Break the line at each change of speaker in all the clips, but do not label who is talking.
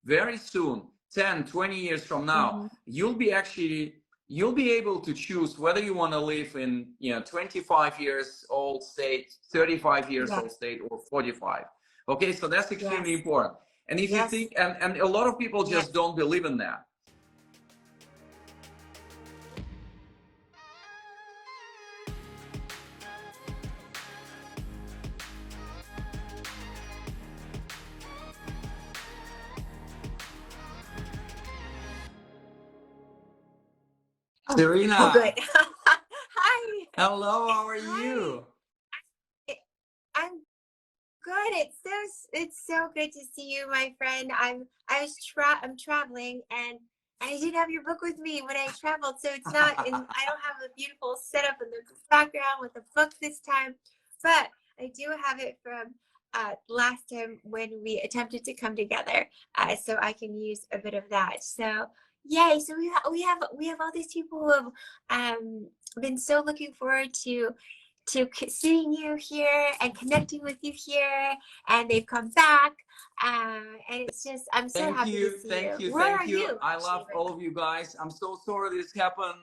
very soon, 10, 20 years from now, you'll be able to choose whether you want to live in, 25 years old state, 35 years old state, or 45. Okay, so that's extremely important. And if you think, and a lot of people just don't believe in that. Serena.
Oh, good. Hi.
Hello, how are you?
I'm good. It's so good to see you, my friend. I'm traveling, and I didn't have your book with me when I traveled, so it's not in, I don't have a beautiful setup in the background with the book this time, but I do have it from last time when we attempted to come together, so I can use a bit of that. So yay! So we have all these people who have been so looking forward to seeing you here and connecting with you here, and they've come back, and it's just, I'm so happy to see you. Where are you?
I love all of you guys. I'm so sorry this happened.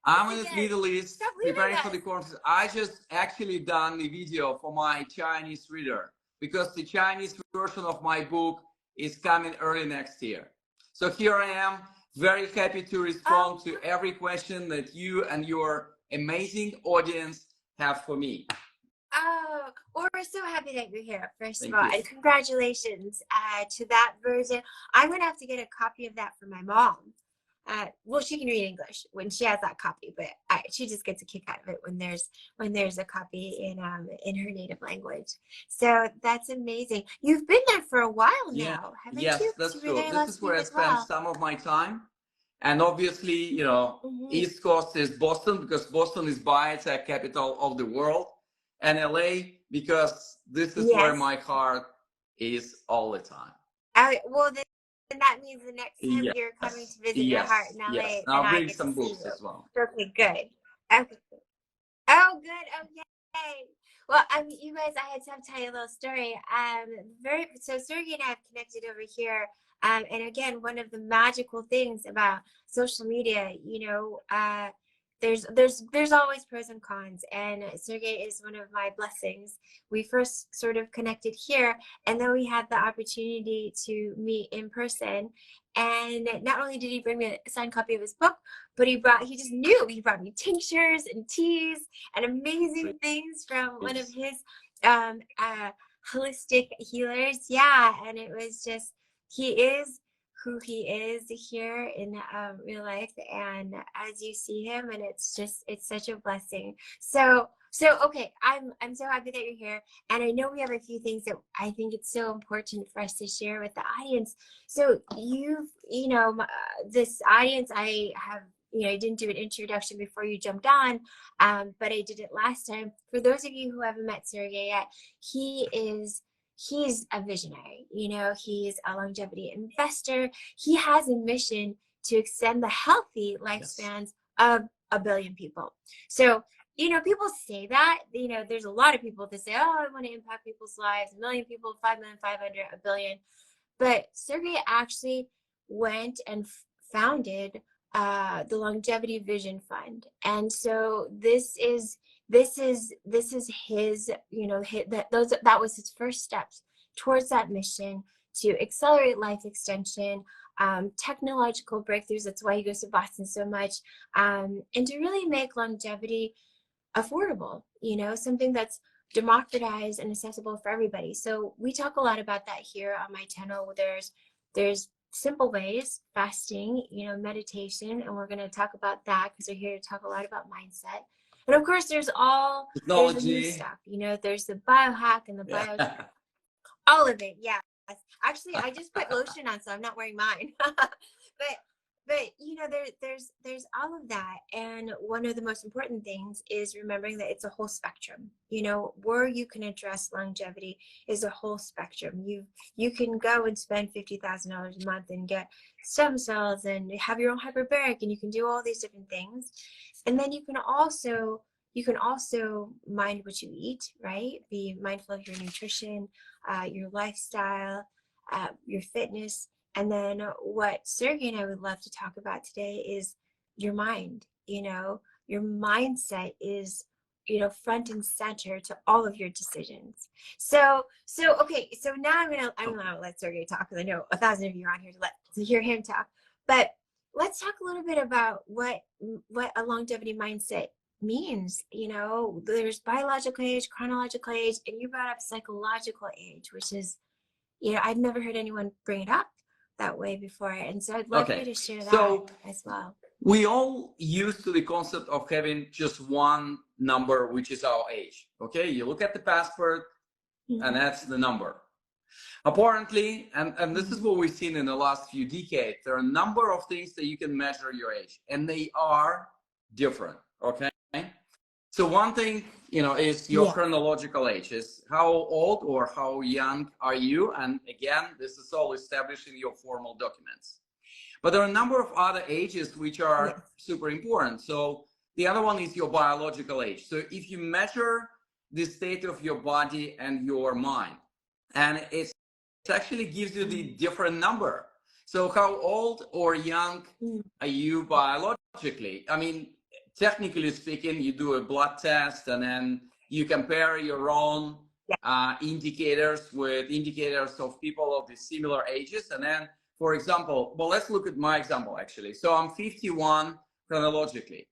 I'm in the Middle East preparing for the conference. I just actually done the video for my Chinese reader because the Chinese version of my book is coming early next year. So here I am, very happy to respond to every question that you and your amazing audience have for me.
Oh, well, we're so happy that you're here, first of all, and congratulations to that version. I'm going to have to get a copy of that for my mom. Well, she can read English when she has that copy, but she just gets a kick out of it when there's a copy in her native language. So that's amazing. You've been there for a while now, haven't you?
Yes, that's true. This is where I spend some of my time. And obviously, East Coast is Boston because Boston is biotech capital of the world, and LA because this is where my heart is all the time.
Well, then that means the next time you're coming to visit your heart in LA,
and I'll bring some books as well.
Okay, good. Okay. Oh, good. Oh, yay. Well, you guys, I had to tell you a little story. So Sergey and I have connected over here. And again, one of the magical things about social media, there's always pros and cons, and Sergey is one of my blessings. We first sort of connected here, and then we had the opportunity to meet in person. And not only did he bring me a signed copy of his book, but he brought me tinctures and teas and amazing things from one of his holistic healers. Yeah, and it was just, he is who he is here in real life, and as you see him, and it's such a blessing. So okay, I'm so happy that you're here, and I know we have a few things that I think it's so important for us to share with the audience. So this audience, I didn't do an introduction before you jumped on, but I did it last time. For those of you who haven't met Sergey yet, he's a visionary. He's a longevity investor. He has a mission to extend the healthy lifespans of 1 billion people. So, people say that, there's a lot of people that say, oh, I want to impact people's lives, 1 million people, 5,500,000, 1 billion. But Sergey actually went and founded the Longevity Vision Fund. And so this is his, that was his first steps towards that mission to accelerate life extension, technological breakthroughs. That's why he goes to Boston so much, and to really make longevity affordable, something that's democratized and accessible for everybody. So we talk a lot about that here on my channel. There's simple ways, fasting, meditation, and we're going to talk about that because we're here to talk a lot about mindset. And of course, there's the new stuff. There's the biohack and the bio, all of it. Yeah. Actually, I just put lotion on, so I'm not wearing mine. But there's all of that, and one of the most important things is remembering that it's a whole spectrum. Where you can address longevity is a whole spectrum. You can go and spend $50,000 a month and get stem cells and have your own hyperbaric, and you can do all these different things. And then you can also mind what you eat, right? Be mindful of your nutrition, your lifestyle, your fitness. And then what Sergey and I would love to talk about today is your mind. You know, your mindset is, you know, front and center to all of your decisions. So okay, so now I'm gonna let Sergey talk, because I know 1,000 of you are on here to hear him talk. But let's talk a little bit about what a longevity mindset means. You know, there's biological age, chronological age, and you brought up psychological age, which is, you know, I've never heard anyone bring it up that way before, and so I'd love you to share that as well.
We all used to the concept of having just one number, which is our age. Okay, you look at the passport, and that's the number. Apparently, and this is what we've seen in the last few decades, there are a number of things that you can measure your age, and they are different. Okay, so one thing, you know, is your chronological age, is how old or how young are you, and again, this is all established in your formal documents. But there are a number of other ages which are super important. So the other one is your biological age. So if you measure the state of your body and your mind, and it actually gives you the different number. So how old or young are you biologically? I mean, technically speaking, you do a blood test, and then you compare your own indicators with indicators of people of the similar ages. And then, for example, well, let's look at my example actually. So I'm 51 chronologically.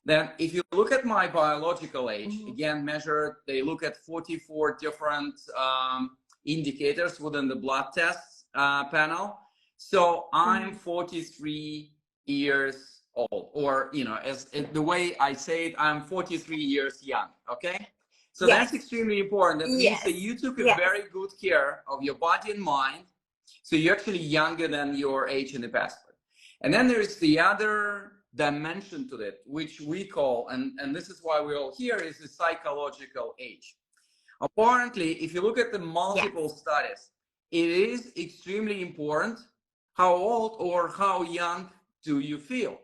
Then if you look at my biological age, again, measured, they look at 44 different indicators within the blood test panel. So I'm 43 years old, or, you know, as the way I say it, I'm 43 years young. Okay. So that's extremely important. That means that you took a very good care of your body and mind. So you're actually younger than your age in the passport. And then there's the other dimension to that, which we call, and this is why we're all here, is the psychological age. Apparently, if you look at the multiple studies, it is extremely important how old or how young do you feel.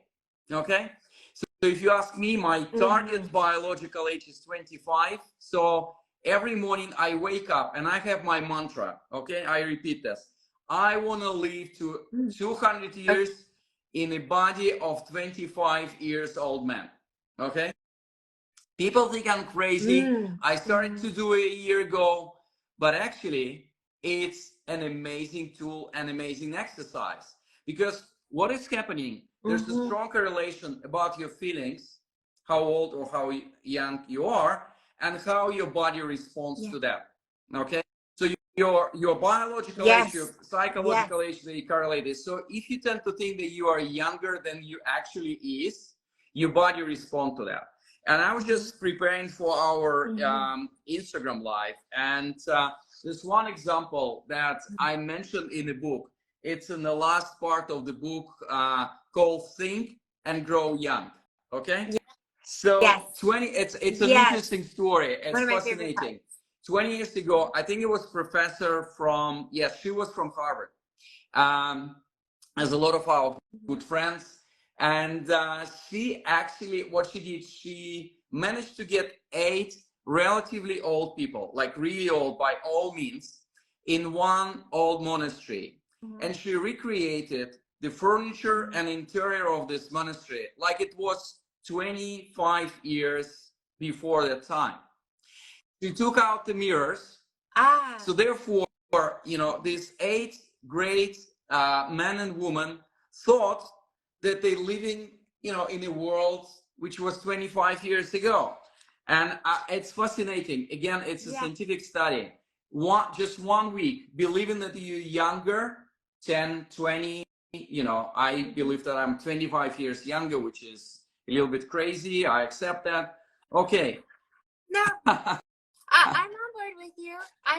Okay, so if you ask me, my target biological age is 25. So every morning I wake up and I have my mantra. Okay, I repeat this: I want to live to 200 years in a body of 25 years old man. Okay, people think I'm crazy. I started to do it a year ago, but actually it's an amazing tool and amazing exercise, because what is happening, there's a strong correlation about your feelings, how old or how young you are, and how your body responds to that. Okay, so your biological age, your psychological age, they correlate this. So if you tend to think that you are younger than you actually is, your body responds to that. And I was just preparing for our Instagram live, and there's one example that I mentioned in the book. It's in the last part of the book called Think and Grow Young. Okay? So 20, it's an interesting story. It's fascinating. 20 years ago, I think it was professor from, she was from Harvard. As a lot of our good friends. And she actually, what she did, she managed to get 8 relatively old people, like really old by all means, in one old monastery. And she recreated the furniture and interior of this monastery like it was 25 years before that time. She took out the mirrors. So therefore, you know, these 8 great men and women thought that they're living, you know, in a world which was 25 years ago. And it's fascinating. Again, it's a scientific study. Just 1 week, believing that you're younger, 10, 20, you know, I believe that I'm 25 years younger, which is a little bit crazy. I accept that. Okay.
No, I'm on board with you.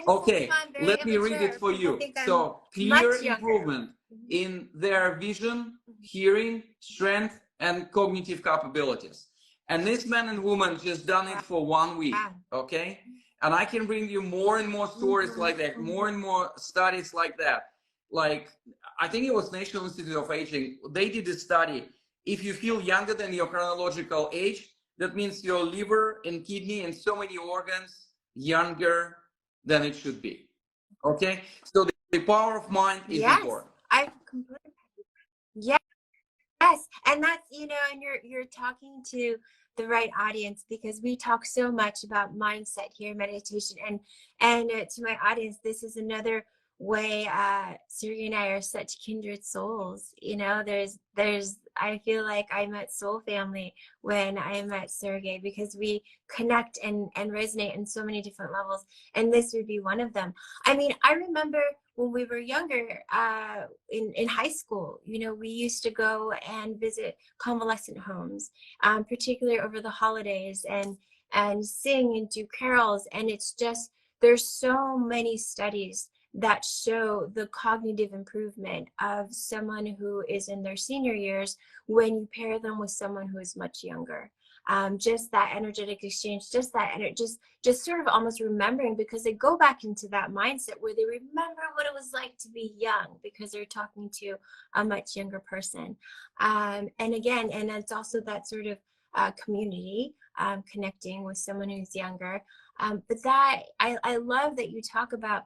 Okay, let me read it for you. So, clear improvement in their vision, hearing, strength, and cognitive capabilities. And this man and woman just done it for 1 week, okay? And I can bring you more and more stories like that, more and more studies like that. Like, I think it was National Institute of Aging. They did a study. If you feel younger than your chronological age, that means your liver and kidney and so many organs younger than it should be. Okay, so the power of mind is important.
completely. Yes. Yes, and that's, you know, and you're talking to the right audience, because we talk so much about mindset here, meditation, and to my audience, this is another way Sergey and I are such kindred souls. You know, there's I feel like I met soul family when I met Sergey, because we connect and resonate in so many different levels, and this would be one of them. I mean, I remember when we were younger, in high school, you know, we used to go and visit convalescent homes, particularly over the holidays, and sing and do carols. And it's just, there's so many studies that show the cognitive improvement of someone who is in their senior years when you pair them with someone who is much younger. Just that energetic exchange, just that just sort of almost remembering, because they go back into that mindset where they remember what it was like to be young, because they're talking to a much younger person. And again, and it's also that sort of community, connecting with someone who's younger. But that I love that you talk about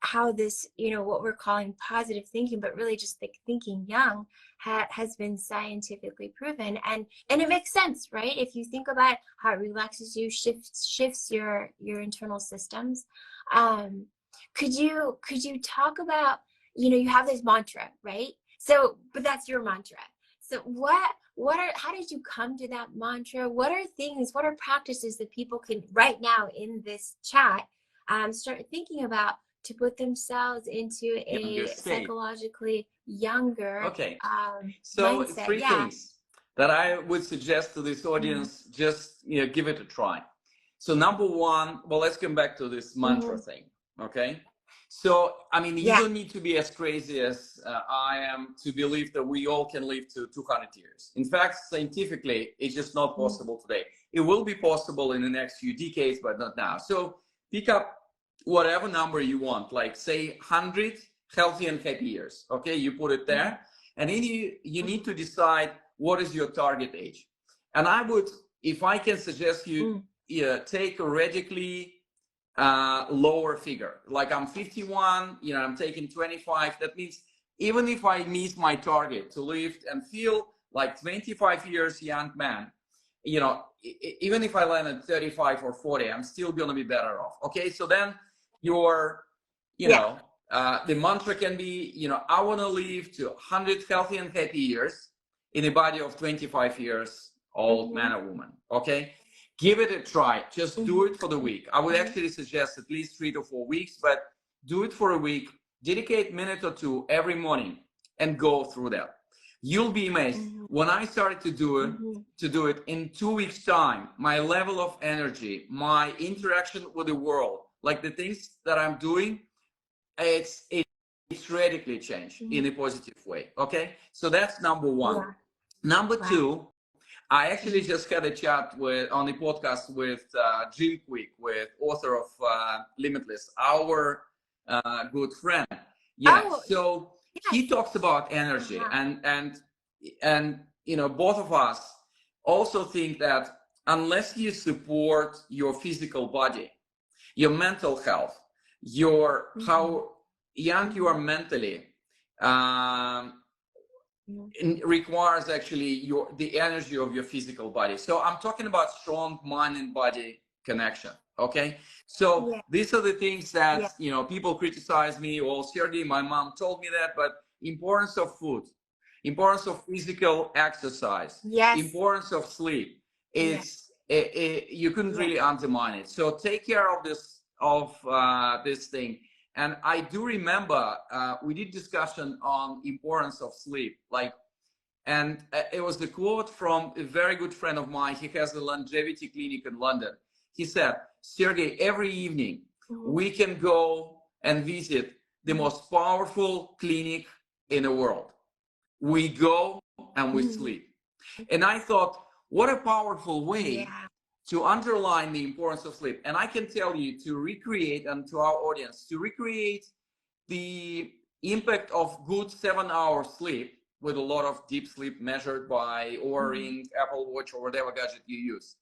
how this, you know, what we're calling positive thinking, but really just thinking young, has been scientifically proven, and it makes sense, right? If you think about how it relaxes you, shifts your internal systems. Could you talk about, you know, you have this mantra, right? So, but that's your mantra. So how did you come to that mantra? What are practices that people can right now in this chat start thinking about to put themselves into a psychologically younger
so
mindset?
three things that I would suggest to this audience, just, you know, give it a try. So number one, well, let's come back to this mantra thing. Okay, so I mean, you don't need to be as crazy as I am to believe that we all can live to 200 years. In fact, scientifically, it's just not possible today. It will be possible in the next few decades, but not now. So pick up whatever number you want, like say 100 healthy and happy years. Okay, you put it there, and then you need to decide what is your target age. And I would, if I can suggest you, take a radically lower figure. Like I'm 51, you know, I'm taking 25. That means even if I miss my target to live and feel like 25 years young man, you know, even if I land at 35 or 40, I'm still going to be better off. Okay, so then your, you know, the mantra can be, you know, I want to live to 100 healthy and happy years in a body of 25 years old man or woman. Okay, give it a try. Just do it for the week. I would actually suggest at least 3 to 4 weeks, but do it for a week. Dedicate a minute or two every morning and go through that. You'll be amazed. When I started to do it in 2 weeks time, my level of energy, my interaction with the world, like the things that I'm doing, it's radically changed in a positive way. Okay, so that's number one. Number two, I actually just had a chat on the podcast with Jim Quick, with author of Limitless, our good friend. So he talks about energy, and you know, both of us also think that unless you support your physical body, your mental health, your how young you are mentally, requires actually the energy of your physical body. So I'm talking about strong mind and body connection. Okay, so these are the things that you know, people criticize me, or Sergey, my mom told me that, but importance of food, importance of physical exercise, importance of sleep, it's you couldn't really undermine it. So take care of this thing. And I do remember we did discussion on importance of sleep, like, and it was the quote from a very good friend of mine. He has a longevity clinic in London. He said, Sergey, every evening we can go and visit the most powerful clinic in the world. We go and we sleep. And I thought, what a powerful way to underline the importance of sleep. And I can tell you, to recreate, and to our audience, to recreate the impact of good 7-hour sleep with a lot of deep sleep measured by Oura Ring, Apple Watch, or whatever gadget you use,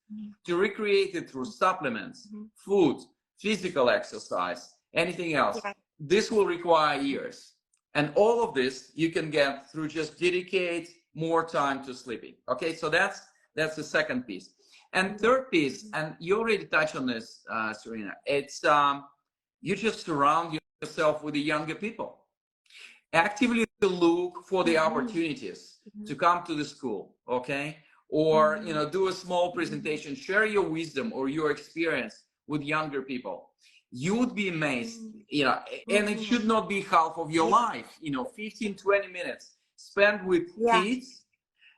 to recreate it through supplements, food, physical exercise, anything else. This will require years. And all of this you can get through just dedicate more time to sleeping. Okay, so that's the second piece. And third piece, and you already touched on this, Serena, it's you just surround yourself with the younger people. Actively look for the opportunities to come to the school, okay? Or, you know, do a small presentation, share your wisdom or your experience with younger people. You would be amazed, you know, and it should not be half of your life, you know, 15, 20 minutes spent with kids.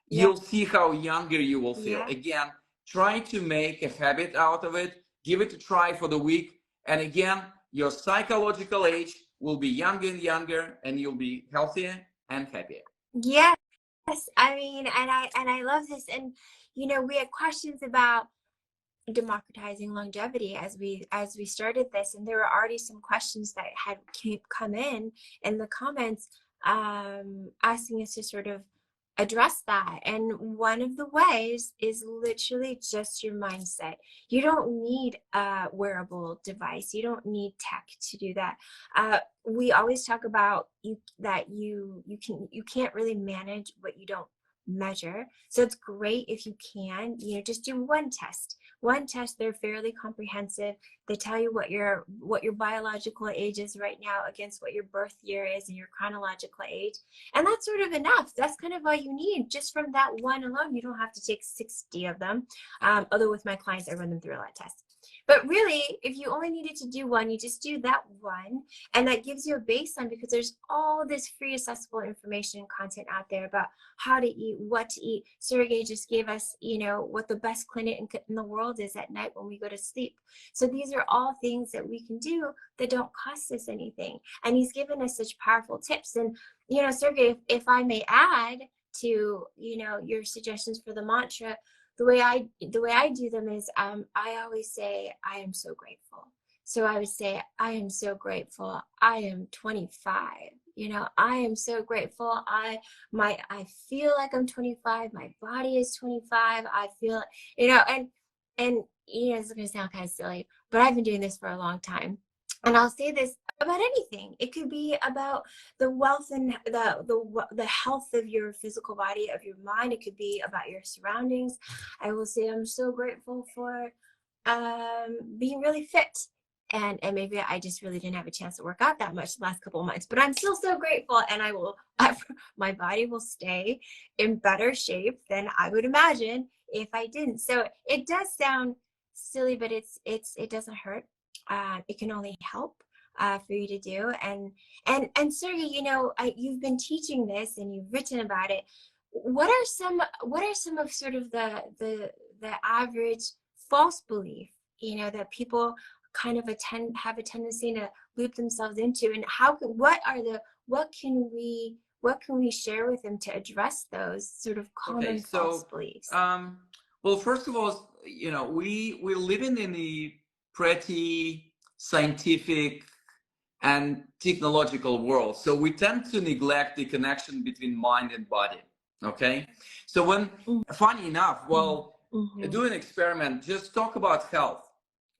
You'll see how younger you will feel. Again, try to make a habit out of it. Give it a try for the week. And again, your psychological age will be younger and younger, and you'll be healthier and happier.
Yes, I mean, and I love this. And you know, we had questions about democratizing longevity as we started this, and there were already some questions that had come in the comments, asking us to sort of address that. And one of the ways is literally just your mindset. You don't need a wearable device. You don't need tech to do that. We always talk about you can't really manage what you don't measure. So it's great if you can, you know, just do one test. They're fairly comprehensive. They tell you what your biological age is right now against what your birth year is and your chronological age. And that's sort of enough. That's kind of all you need. Just from that one alone, you don't have to take 60 of them. Although with my clients, I run them through a lot of tests. But really, if you only needed to do one, you just do that one. And that gives you a baseline, because there's all this free accessible information and content out there about how to eat, what to eat. Sergey just gave us, you know, what the best clinic in the world is at night when we go to sleep. So these are all things that we can do that don't cost us anything. And he's given us such powerful tips. And, you know, Sergey, if I may add to, you know, your suggestions for the mantra, the way I do them is, I always say, I am so grateful. So I would say, I am so grateful. I am 25. You know, I am so grateful. I feel like I'm 25. My body is 25. I feel, you know, and you know, it's going to sound kind of silly, but I've been doing this for a long time. And I'll say this about anything. It could be about the wealth and the health of your physical body, of your mind. It could be about your surroundings. I will say I'm so grateful for being really fit. And maybe I just really didn't have a chance to work out that much the last couple of months, but I'm still so grateful, and my body will stay in better shape than I would imagine if I didn't. So it does sound silly, but it doesn't hurt. It can only help for you to do. And Sergey, you know, you've been teaching this and you've written about it. What are some of sort of the average false belief, you know, that people kind of have a tendency to loop themselves into, and what can we share with them to address those sort of common false beliefs?
Well, first of all, you know, we're living in a pretty scientific and technological world, so we tend to neglect the connection between mind and body. Okay, so when funny enough, well, do an experiment, just talk about health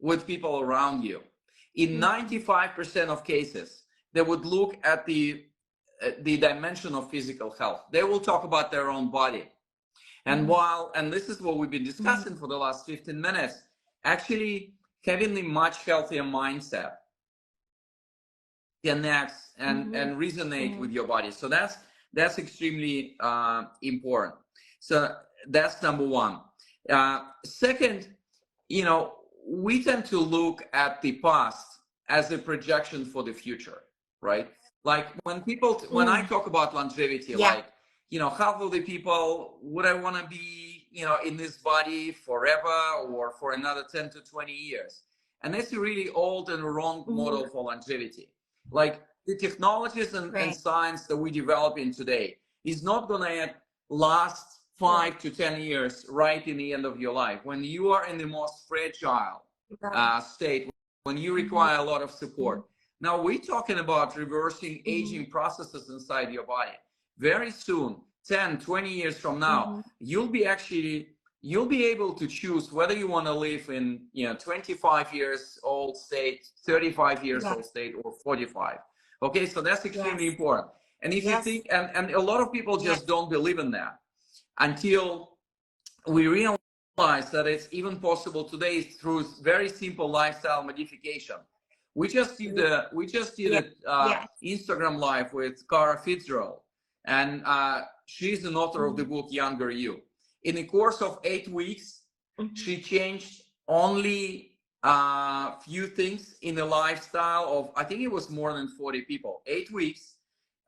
with people around you. In 95% of cases, they would look at the dimension of physical health. They will talk about their own body. And and this is what we've been discussing for the last 15 minutes, actually having a much healthier mindset connects and resonate with your body. So that's extremely important. So that's number one. Second, you know, we tend to look at the past as a projection for the future, right? Like when I talk about longevity, like, you know, half of the people, would I want to be, you know, in this body forever or for another 10 to 20 years? And that's a really old and wrong model for longevity. Like the technologies and science that we develop in today is not going to last 5 to 10 years right in the end of your life, when you are in the most fragile state, when you require a lot of support. Now we're talking about reversing aging processes inside your body. Very soon, 10, 20 years from now, you'll be able to choose whether you want to live in, you know, 25 years old state, 35 years old state, or 45. Okay, so that's extremely important. And if you think, and a lot of people just don't believe in that until we realize that it's even possible today through very simple lifestyle modification. We just did a Instagram live with Cara Fitzgerald, and she's an author of the book Younger You. In the course of 8 weeks, she changed only few things in the lifestyle of, I think it was more than 40 people. 8 weeks,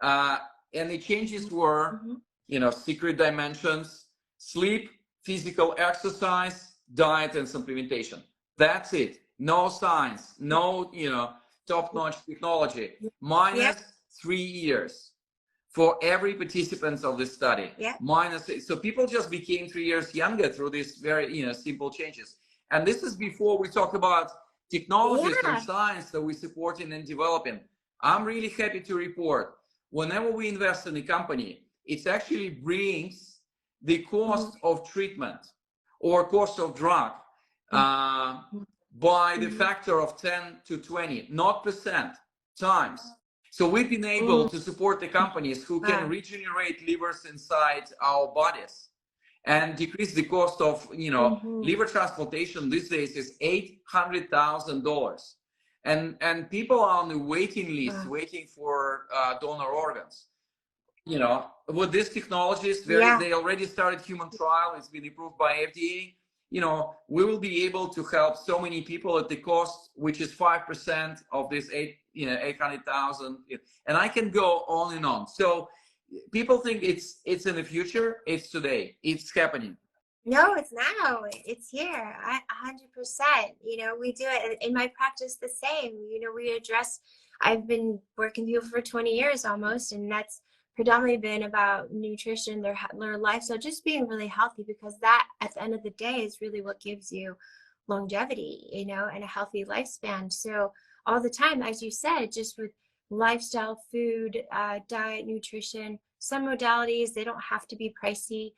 and the changes were, you know, secret dimensions, sleep, physical exercise, diet, and supplementation. That's it. No science, no, you know, top-notch technology. Minus 3 years for every participant of this study. So people just became 3 years younger through these very, you know, simple changes. And this is before we talk about technologies and science that we're supporting and developing. I'm really happy to report, whenever we invest in a company, it actually brings the cost of treatment or cost of drug by the factor of 10 to 20, not percent, times. So we've been able to support the companies who can regenerate livers inside our bodies and decrease the cost of, you know, liver transplantation these days is $800,000. And people are on the waiting list waiting for donor organs. You know, with this technology, they already started human trial. It's been approved by FDA. You know, we will be able to help so many people at the cost, which is 5% of this 800,000. And I can go on and on. So people think it's in the future. It's today. It's happening.
No, it's now. It's here. 100%. You know, we do it in my practice the same. You know, we address. I've been working with people for 20 years almost, and that's predominantly been about nutrition, their lifestyle, just being really healthy, because that at the end of the day is really what gives you longevity, you know, and a healthy lifespan. So all the time, as you said, just with lifestyle, food, diet, nutrition, some modalities, they don't have to be pricey.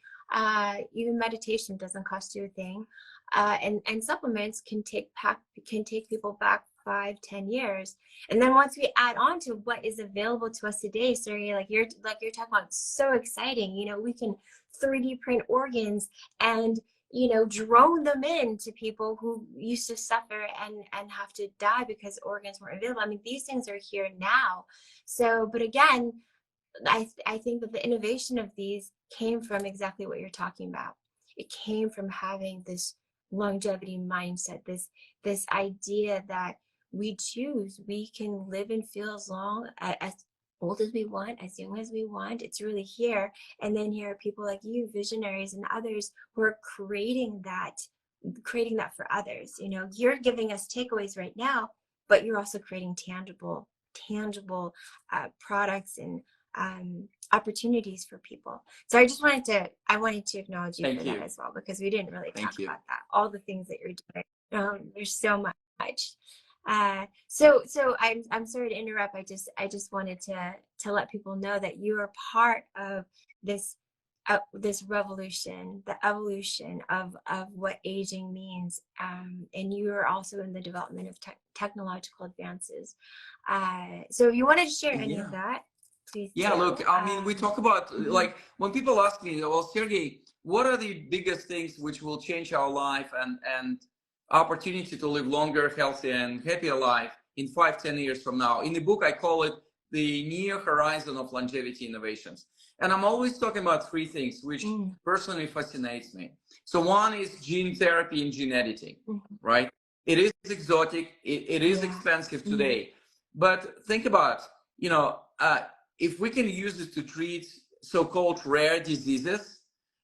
Even meditation doesn't cost you a thing. And supplements can take people back 5-10 years. And then once we add on to what is available to us today, Sergey, like you're talking about, it's so exciting. You know, we can 3D print organs and, you know, drone them in to people who used to suffer and have to die because organs weren't available. I mean, these things are here now. So, but again, I think that the innovation of these came from exactly what you're talking about. It came from having this longevity mindset, this idea that we choose, we can live and feel as old as we want, as young as we want. It's really here. And then here are people like you, visionaries, and others who are creating that for others. You know, you're giving us takeaways right now, but you're also creating tangible products and opportunities for people. So I wanted to acknowledge you for that as well, because we didn't really talk about that. All the things that you're doing. There's so much. So I'm sorry to interrupt. I just wanted to let people know that you are part of this revolution, the evolution of what aging means, and you are also in the development of technological advances. So if you wanted to share any of that, please.
Yeah, look, I mean, we talk about, like, when people ask me, well, Sergey, what are the biggest things which will change our life and opportunity to live longer, healthier, and happier life in 5-10 years from now? In the book, I call it the near horizon of longevity innovations. And I'm always talking about 3 things, which personally fascinates me. So one is gene therapy and gene editing, right? It is exotic. It is expensive today. But think about, you know, if we can use it to treat so-called rare diseases,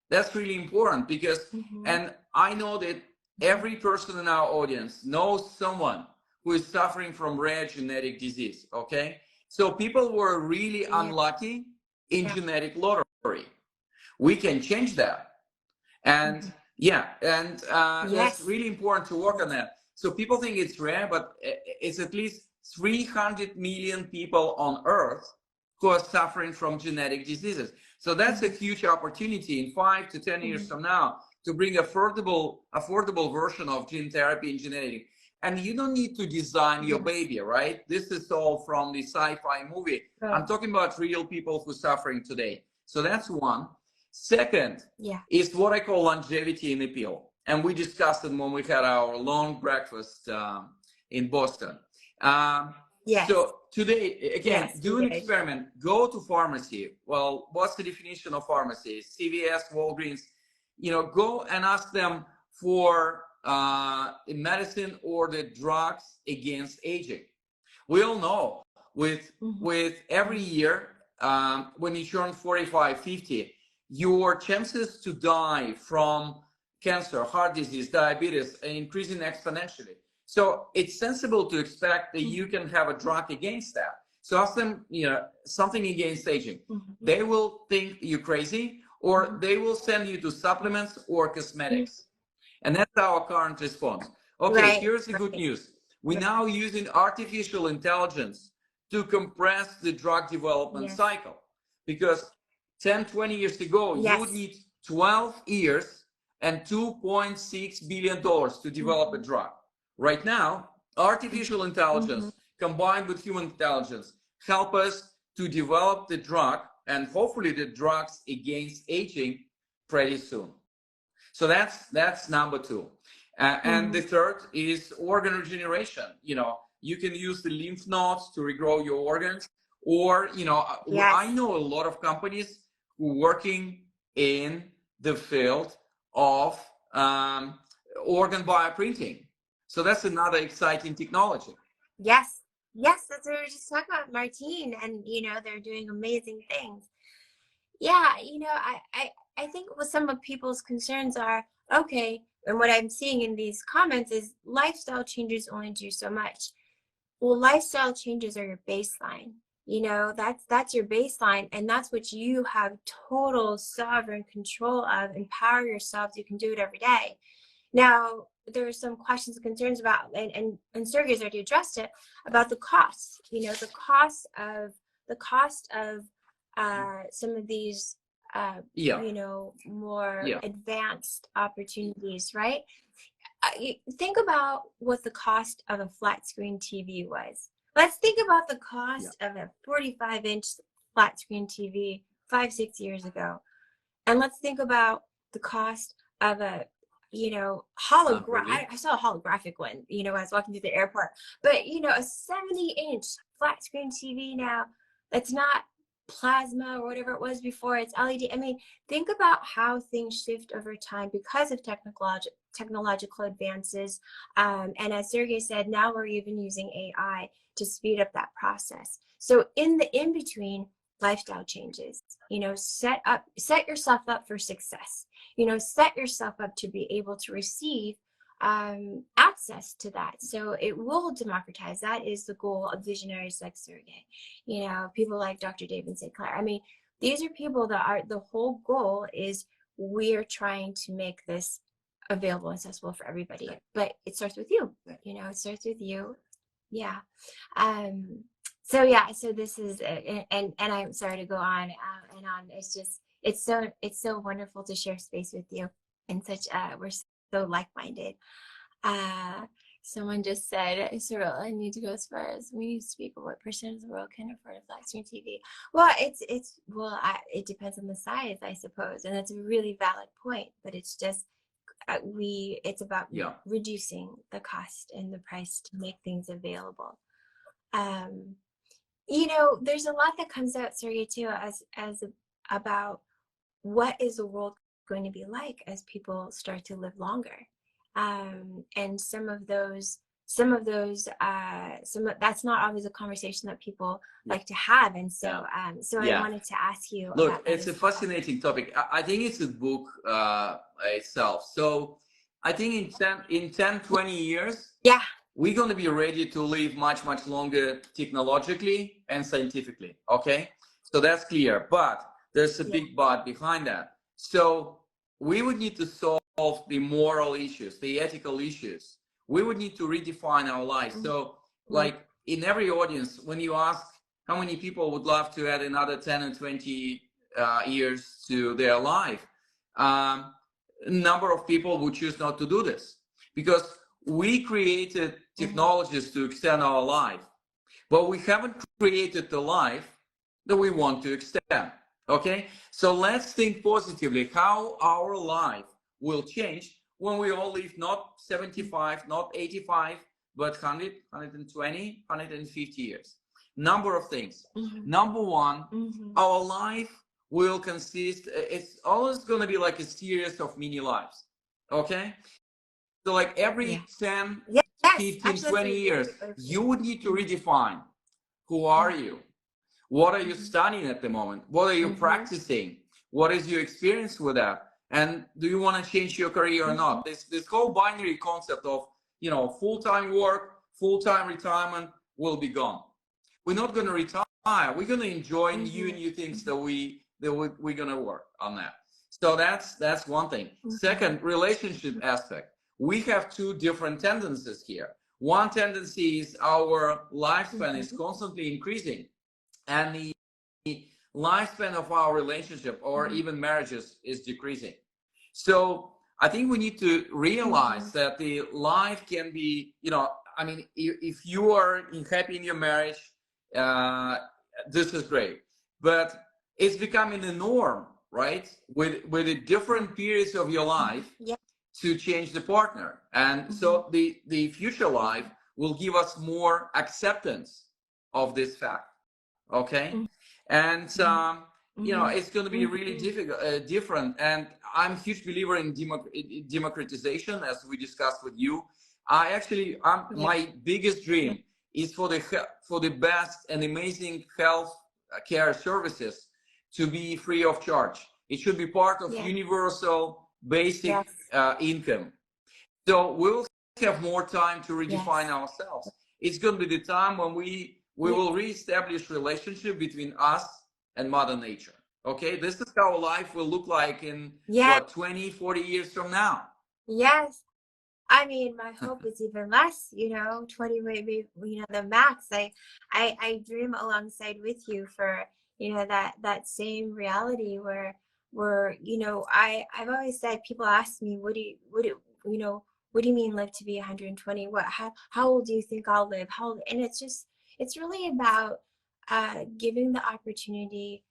that's really important, because, and I know that every person in our audience knows someone who is suffering from rare genetic disease, okay? So people were really unlucky in genetic lottery. We can change that. And that's really important to work on that. So people think it's rare, but it's at least 300 million people on Earth who are suffering from genetic diseases. So that's a huge opportunity in 5 to 10 years from now to bring affordable version of gene therapy and gene editing. And you don't need to design your baby, right? This is all from the sci-fi movie.
Right.
I'm talking about real people who are suffering today. So that's one. Second is what I call longevity in the pill. And we discussed it when we had our long breakfast in Boston. So today, again, do an experiment. Go to pharmacy. Well, what's the definition of pharmacy? CVS, Walgreens. You know, go and ask them for medicine or the drugs against aging. We all know with every year, when you turn 45, 50, your chances to die from cancer, heart disease, diabetes are increasing exponentially. So it's sensible to expect that you can have a drug against that. So ask them, you know, something against aging. They will think you're crazy, or they will send you to supplements or cosmetics. And that's our current response. Okay, here's the good news. We're now using artificial intelligence to compress the drug development cycle. Because 10, 20 years ago, you would need 12 years and $2.6 billion to develop a drug. Right now, artificial intelligence combined with human intelligence help us to develop the drug, and hopefully the drugs against aging pretty soon. So that's number two. And the third is organ regeneration. You know, you can use the lymph nodes to regrow your organs, or, you know, I know a lot of companies who are working in the field of organ bioprinting. So that's another exciting technology.
Yes, that's what we were just talking about, Martine, and, you know, they're doing amazing things. Yeah, you know, I think what some of people's concerns are, okay, and what I'm seeing in these comments is lifestyle changes only do so much. Well, lifestyle changes are your baseline. You know, that's your baseline, and that's what you have total sovereign control of. Empower yourself. You can do it every day. Now, there are some questions and concerns about, and Sergey's already addressed it, about the costs. You know, the cost of some of these you know, more advanced opportunities, right? Think about what the cost of a flat screen TV was. Let's think about the cost of a 45-inch flat screen TV 5-6 years ago, and let's think about the cost of a, you know, I saw a holographic one, you know, when I was walking through the airport. But, you know, a 70-inch flat screen TV now, that's not plasma or whatever it was before, it's LED. I mean, think about how things shift over time because of technological advances. And as Sergey said, now we're even using AI to speed up that process. So in the in-between, lifestyle changes. You know, set yourself up for success. You know, set yourself up to be able to receive access to that. So it will democratize. That is the goal of visionaries like Sergey. You know, people like Dr. David St. Clair. I mean, these are people that are, the whole goal is we're trying to make this available and accessible for everybody. But it starts with you. You know, it starts with you. Yeah. So yeah, so this is, and I'm sorry to go on and on. It's just, it's so wonderful to share space with you, and such, we're so like-minded. Someone just said, Cyril, I need to go as far as we need to speak of what percentage of the world can afford a flat screen TV. Well, it depends on the size, I suppose, and that's a really valid point. But it's just it's about reducing the cost and the price to make things available. You know, there's a lot that comes out, Sergey, too, as about what is the world going to be like as people start to live longer. And some of that's not always a conversation that people like to have. And so, I wanted to ask you.
Look, it's a fascinating topic. I think it's a book itself. So I think in 10, 20 years, we're going to be ready to live much, much longer technologically and scientifically. Okay. So that's clear, but there's a big but behind that. So we would need to solve the moral issues, the ethical issues. We would need to redefine our lives. So like in every audience, when you ask how many people would love to add another 10 and 20 years to their life, a number of people would choose not to do this, because we created technologies to extend our life, but we haven't created the life that we want to extend. Okay, so let's think positively how our life will change when we all live not 75, not 85, but 100, 120, 150 years. Number of things. Number one, our life will consist, it's always going to be like a series of mini lives. Okay, so like every 10, 15, 20 years, you would need to redefine who are you? What are you studying at the moment? What are you practicing? What is your experience with that? And do you want to change your career or not? This whole binary concept of, you know, full-time work, full-time retirement will be gone. We're not going to retire. We're going to enjoy new things that we're going to work on that. So that's one thing. Second, relationship aspect. We have two different tendencies here. One tendency is our lifespan is constantly increasing, and the lifespan of our relationship or even marriages is decreasing. So I think we need to realize that the life can be, you know, I mean, if you are happy in your marriage, this is great, but it's becoming the norm, right? With the different periods of your life to change the partner. And so the future life will give us more acceptance of this fact. Okay. And, you know, it's going to be really difficult, different. And I'm a huge believer in democratization, as we discussed with you. I actually, my biggest dream is for the best and amazing health care services to be free of charge. It should be part of universal basic income. So we'll have more time to redefine ourselves. It's going to be the time when we will reestablish relationship between us and Mother Nature. Okay, this is how life will look like in what, 20, 40 years from now.
Yes. I mean, my hope is even less, you know, 20 maybe, you know, the max. I dream alongside with you for, you know, that same reality where, you know, I've always said, people ask me, what do you mean live to be 120? How old do you think I'll live? And it's really about giving the opportunity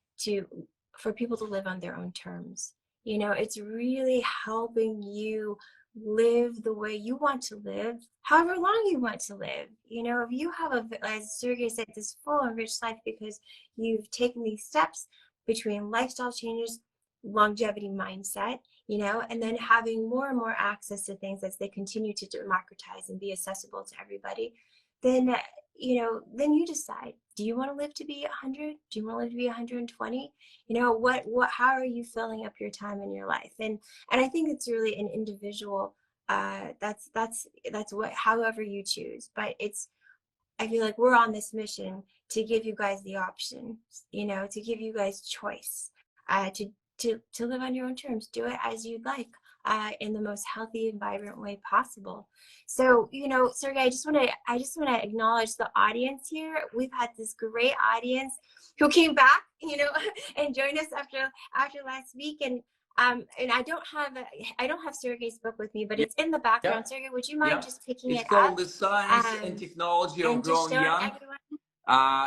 for people to live on their own terms. You know, it's really helping you live the way you want to live, however long you want to live. You know, if you have as Sergey said, this full and rich life because you've taken these steps between lifestyle changes, longevity mindset, you know, and then having more and more access to things as they continue to democratize and be accessible to everybody, then, you know, then you decide, do you want to live to be 100? Do you want to live to be 120? You know, how are you filling up your time in your life? And I think it's really an individual, that's what, however you choose, but I feel like we're on this mission to give you guys the option, you know, to give you guys choice, to live on your own terms, do it as you'd like, in the most healthy and vibrant way possible. So, you know, Sergey, I just want to acknowledge the audience here. We've had this great audience who came back, you know, and joined us after last week. And I don't have Sergey's book with me, but it's in the background. Sergey, would you mind just picking it up?
It's called The Science and Technology of Growing Young.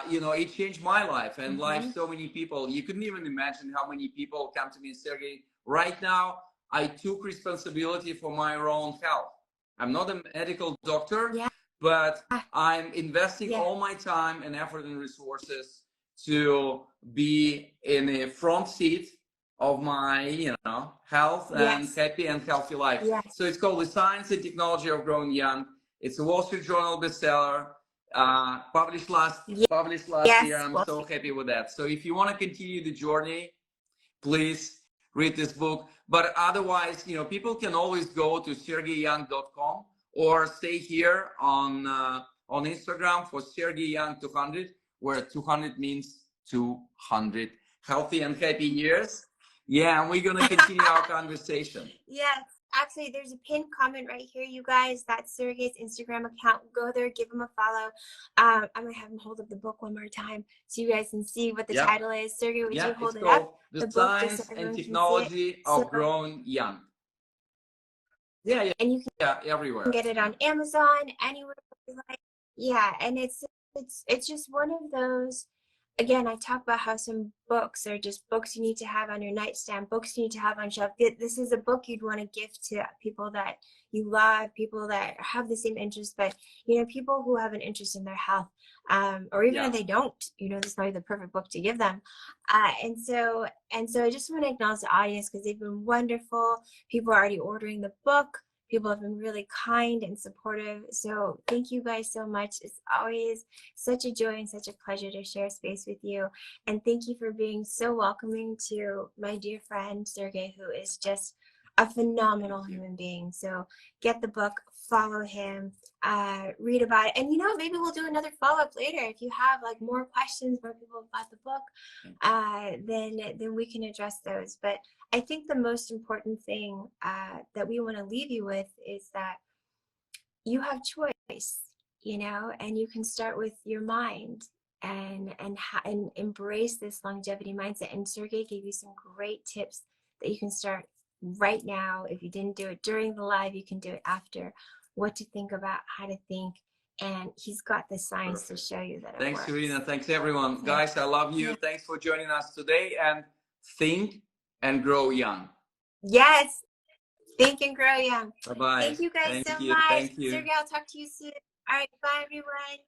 You know, it changed my life and life so many people. You couldn't even imagine how many people come to me and Sergey, right now I took responsibility for my own health. I'm not a medical doctor, but I'm investing all my time and effort and resources to be in a front seat of my, you know, health and happy and healthy life. So it's called The Science and Technology of Growing Young. It's a Wall Street Journal bestseller. Published last year. I'm so happy with that. So if you want to continue the journey, please read this book. But otherwise, you know, people can always go to sergeyyoung.com or stay here on Instagram for Sergey Young 200, where 200 means 200 healthy and happy years. Yeah, and we're gonna continue our conversation.
Yes. Actually, there's a pinned comment right here, you guys. That's Sergey's Instagram account. Go there, give him a follow. I'm going to have him hold up the book one more time so you guys can see what the title is. Sergey, would you hold it up?
The Science and Technology of Growing Young. Yeah, yeah,
and you can
everywhere.
get it on Amazon, anywhere you like. Yeah, and it's just one of those. Again, I talk about how some books are just books you need to have on your nightstand, books you need to have on shelf. This is a book you'd want to give to people that you love, people that have the same interest, but people who have an interest in their health, or even if they don't, this might be the perfect book to give them. And so I just want to acknowledge the audience because they've been wonderful. People are already ordering the book. People have been really kind and supportive. So thank you guys so much. It's always such a joy and such a pleasure to share space with you. And thank you for being so welcoming to my dear friend, Sergey, who is just a phenomenal human being. So get the book, follow him, read about it. And maybe we'll do another follow-up later. If you have like more questions, more people about the book, then we can address those. But I think the most important thing that we want to leave you with is that you have choice, and you can start with your mind and embrace this longevity mindset. And Sergey gave you some great tips that you can start right now. If you didn't do it during the live, you can do it after. What to think about, how to think, and he's got the science to show you that it
Thanks,
works.
Serena. Thanks, everyone. Guys, I love you. Thanks for joining us today, and think and grow young.
Yes. Think and grow young.
Bye-bye.
Thank you guys so much.
Thank you.
Sergey, I'll talk to you soon. All right. Bye, everyone.